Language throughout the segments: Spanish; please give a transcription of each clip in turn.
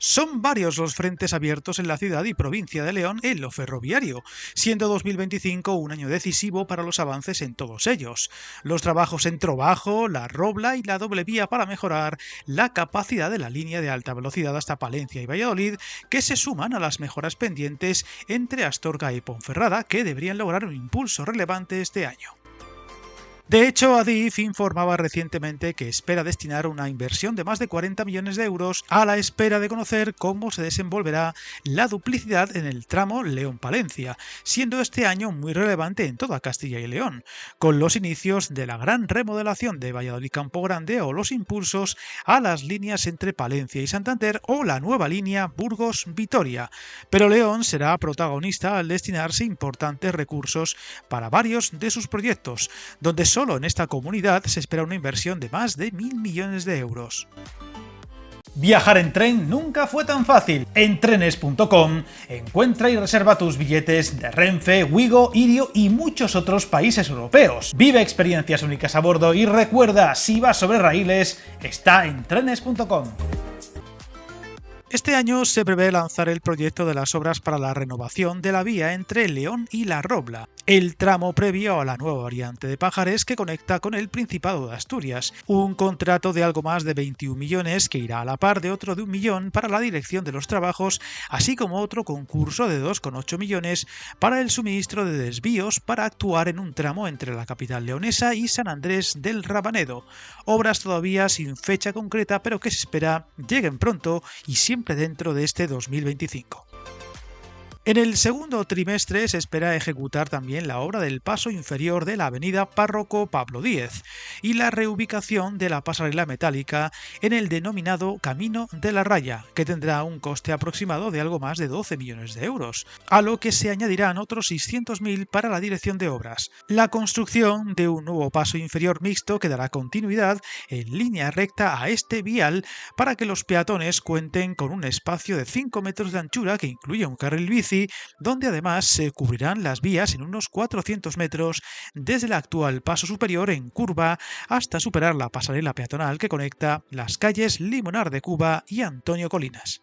Son varios los frentes abiertos en la ciudad y provincia de León en lo ferroviario, siendo 2025 un año decisivo para los avances en todos ellos. Los trabajos en Trobajo, La Robla y la doble vía para mejorar la capacidad de la línea de alta velocidad hasta Palencia y Valladolid, que se suman a las mejoras pendientes entre Astorga y Ponferrada, que deberían lograr un impulso relevante este año. De hecho, Adif informaba recientemente que espera destinar una inversión de más de 40 millones de euros a la espera de conocer cómo se desenvolverá la duplicidad en el tramo León-Palencia, siendo este año muy relevante en toda Castilla y León, con los inicios de la gran remodelación de Valladolid-Campo Grande o los impulsos a las líneas entre Palencia y Santander o la nueva línea Burgos-Vitoria. Pero León será protagonista al destinarse importantes recursos para varios de sus proyectos, donde solo en esta comunidad se espera una inversión de más de 1.000 millones de euros. Viajar en tren nunca fue tan fácil. En trenes.com encuentra y reserva tus billetes de Renfe, Wigo, Irio y muchos otros países europeos. Vive experiencias únicas a bordo y recuerda, si vas sobre raíles, está en trenes.com. Este año se prevé lanzar el proyecto de las obras para la renovación de la vía entre León y La Robla, el tramo previo a la nueva variante de Pajares que conecta con el Principado de Asturias, un contrato de algo más de 21 millones que irá a la par de otro de 1 millón para la dirección de los trabajos, así como otro concurso de 2,8 millones para el suministro de desvíos para actuar en un tramo entre la capital leonesa y San Andrés del Rabanedo, obras todavía sin fecha concreta pero que se espera lleguen pronto y siempre dentro de este 2025. En el segundo trimestre se espera ejecutar también la obra del paso inferior de la avenida Párroco Pablo Díez y la reubicación de la pasarela metálica en el denominado Camino de la Raya, que tendrá un coste aproximado de algo más de 12 millones de euros, a lo que se añadirán otros 600.000 para la dirección de obras. La construcción de un nuevo paso inferior mixto que dará continuidad en línea recta a este vial para que los peatones cuenten con un espacio de 5 metros de anchura que incluye un carril bici, donde además se cubrirán las vías en unos 400 metros desde el actual paso superior en curva hasta superar la pasarela peatonal que conecta las calles Limonar de Cuba y Antonio Colinas.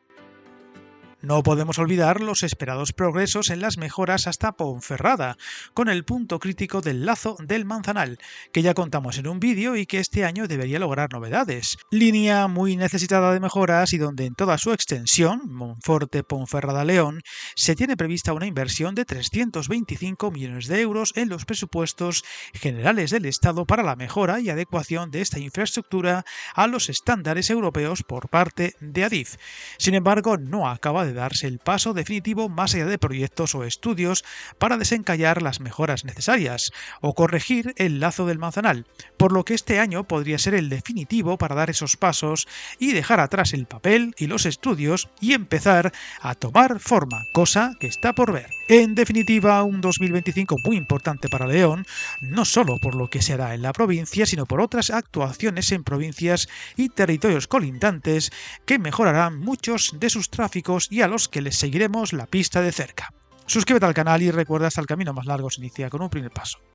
No podemos olvidar los esperados progresos en las mejoras hasta Ponferrada, con el punto crítico del Lazo del Manzanal, que ya contamos en un vídeo y que este año debería lograr novedades. Línea muy necesitada de mejoras y donde en toda su extensión, Monforte-Ponferrada-León, se tiene prevista una inversión de 325 millones de euros en los presupuestos generales del Estado para la mejora y adecuación de esta infraestructura a los estándares europeos por parte de Adif. Sin embargo, no acaba de darse el paso definitivo más allá de proyectos o estudios para desencallar las mejoras necesarias o corregir el Lazo del Manzanal, por lo que este año podría ser el definitivo para dar esos pasos y dejar atrás el papel y los estudios y empezar a tomar forma, cosa que está por ver. En definitiva, un 2025 muy importante para León, no solo por lo que se hará en la provincia, sino por otras actuaciones en provincias y territorios colindantes que mejorarán muchos de sus tráficos y a los que les seguiremos la pista de cerca. Suscríbete al canal y recuerda, hasta el camino más largo se inicia con un primer paso.